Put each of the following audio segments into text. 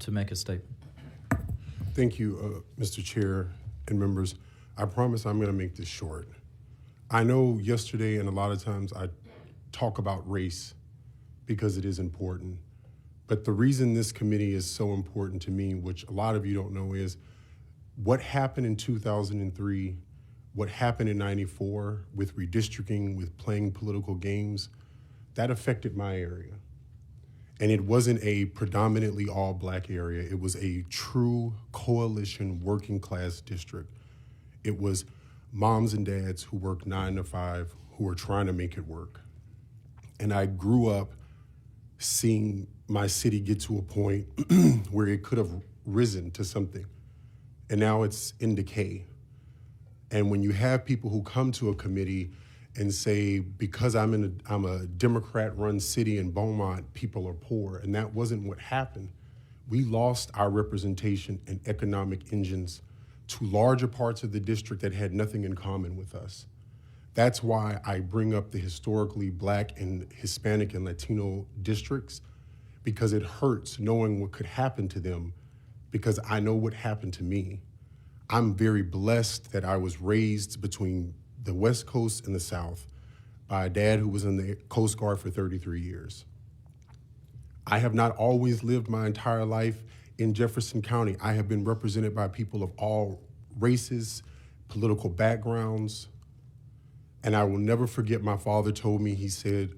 to make a statement. Thank you, Mr. Chair and members. I promise I'm going to make this short. I know yesterday and a lot of times I talk about race because it is important. But the reason this committee is so important to me, which a lot of you don't know, is what happened in 2003, what happened in '94 with redistricting, with playing political games, that affected my area. And it wasn't a predominantly all black area. It was a true coalition working class district. It was moms and dads who worked 9 to 5 who were trying to make it work. And I grew up seeing my city get to a point where it could have risen to something. And now it's in decay. And when you have people who come to a committee and say, because I'm a Democrat-run city in Beaumont, people are poor, and that wasn't what happened. We lost our representation and economic engines to larger parts of the district that had nothing in common with us. That's why I bring up the historically Black and Hispanic and Latino districts, because it hurts knowing what could happen to them, because I know what happened to me. I'm very blessed that I was raised between the West Coast and the South by a dad who was in the Coast Guard for 33 years. I have not always lived my entire life in Jefferson County. I have been represented by people of all races, political backgrounds, and I will never forget my father told me, he said,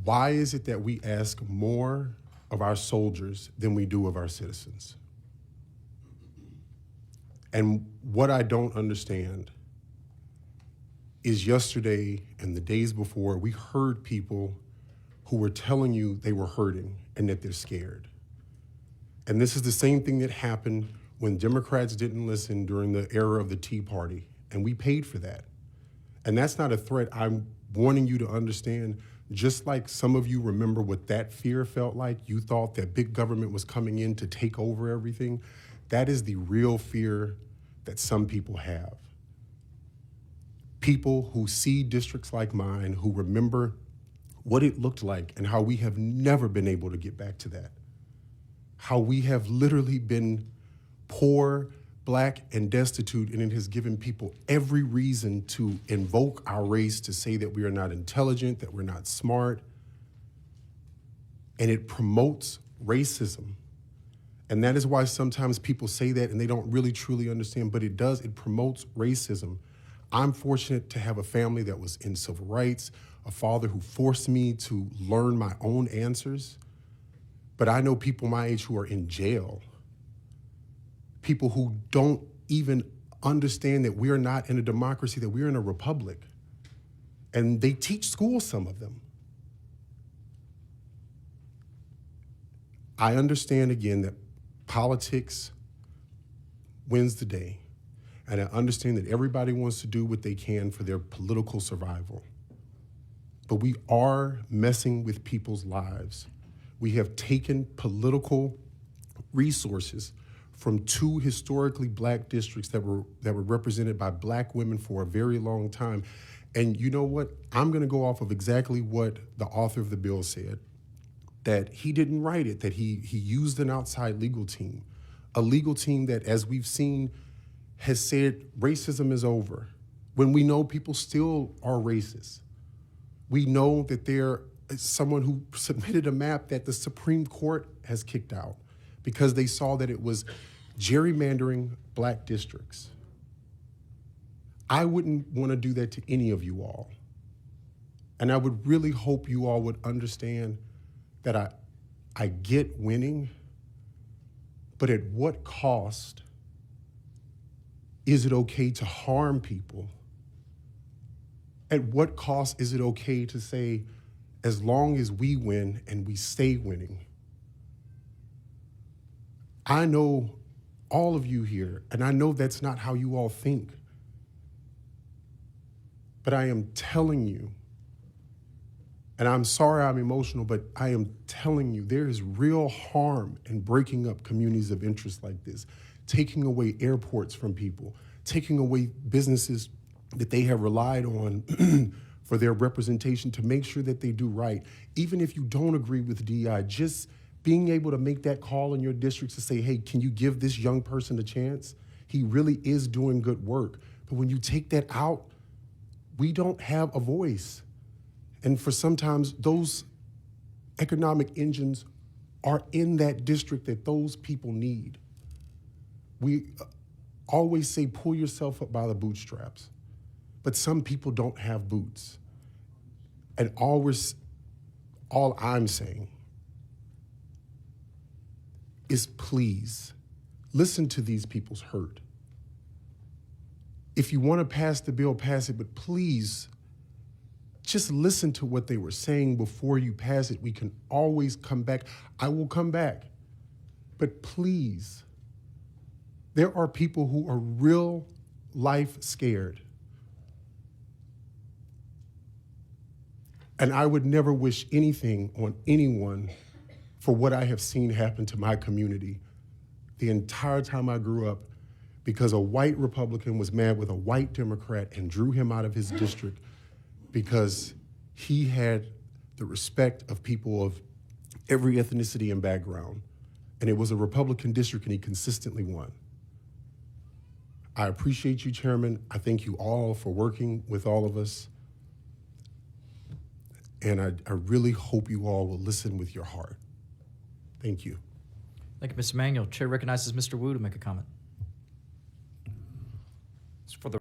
why is it that we ask more of our soldiers than we do of our citizens? And what I don't understand is yesterday and the days before, we heard people who were telling you they were hurting and that they're scared. And this is the same thing that happened when Democrats didn't listen during the era of the Tea Party, and we paid for that. And that's not a threat. I'm wanting you to understand, just like some of you remember what that fear felt like, you thought that big government was coming in to take over everything, that is the real fear that some people have. People who see districts like mine, who remember what it looked like and how we have never been able to get back to that. How we have literally been poor, Black, and destitute, and it has given people every reason to invoke our race, to say that we are not intelligent, that we're not smart. And it promotes racism. And that is why sometimes people say that and they don't really truly understand, but it does, it promotes racism. I'm fortunate to have a family that was in civil rights, a father who forced me to learn my own answers. But I know people my age who are in jail, people who don't even understand that we are not in a democracy, that we're in a republic. And they teach school, some of them. I understand again that politics wins the day. And I understand that everybody wants to do what they can for their political survival. But we are messing with people's lives. We have taken political resources from 2 historically Black districts that were represented by Black women for a very long time. And you know what? I'm gonna go off of exactly what the author of the bill said, that he didn't write it, that he used an outside legal team, a legal team that, as we've seen, has said racism is over, when we know people still are racist. We know that there is someone who submitted a map that the Supreme Court has kicked out because they saw that it was gerrymandering Black districts. I wouldn't want to do that to any of you all. And I would really hope you all would understand that I get winning, but at what cost is it okay to harm people? At what cost is it okay to say, as long as we win and we stay winning? I know all of you here, and I know that's not how you all think, but I am telling you, and I'm sorry I'm emotional, but I am telling you, there is real harm in breaking up communities of interest like this, taking away airports from people, taking away businesses that they have relied on for their representation to make sure that they do right. Even if you don't agree with DEI, just being able to make that call in your district to say, hey, can you give this young person a chance? He really is doing good work. But when you take that out, we don't have a voice. And for sometimes those economic engines are in that district that those people need. We always say, pull yourself up by the bootstraps. But some people don't have boots. And all I'm saying is please listen to these people's hurt. If you want to pass the bill, pass it, but please just listen to what they were saying before you pass it. We can always come back. I will come back. But please, there are people who are real life scared. And I would never wish anything on anyone for what I have seen happen to my community the entire time I grew up, because a white Republican was mad with a white Democrat and drew him out of his district because he had the respect of people of every ethnicity and background. And it was a Republican district and he consistently won. I appreciate you, Chairman. I thank you all for working with all of us. And I really hope you all will listen with your heart. Thank you. Thank you, Mr. Manuel. Chair recognizes Mr. Wu to make a comment. For the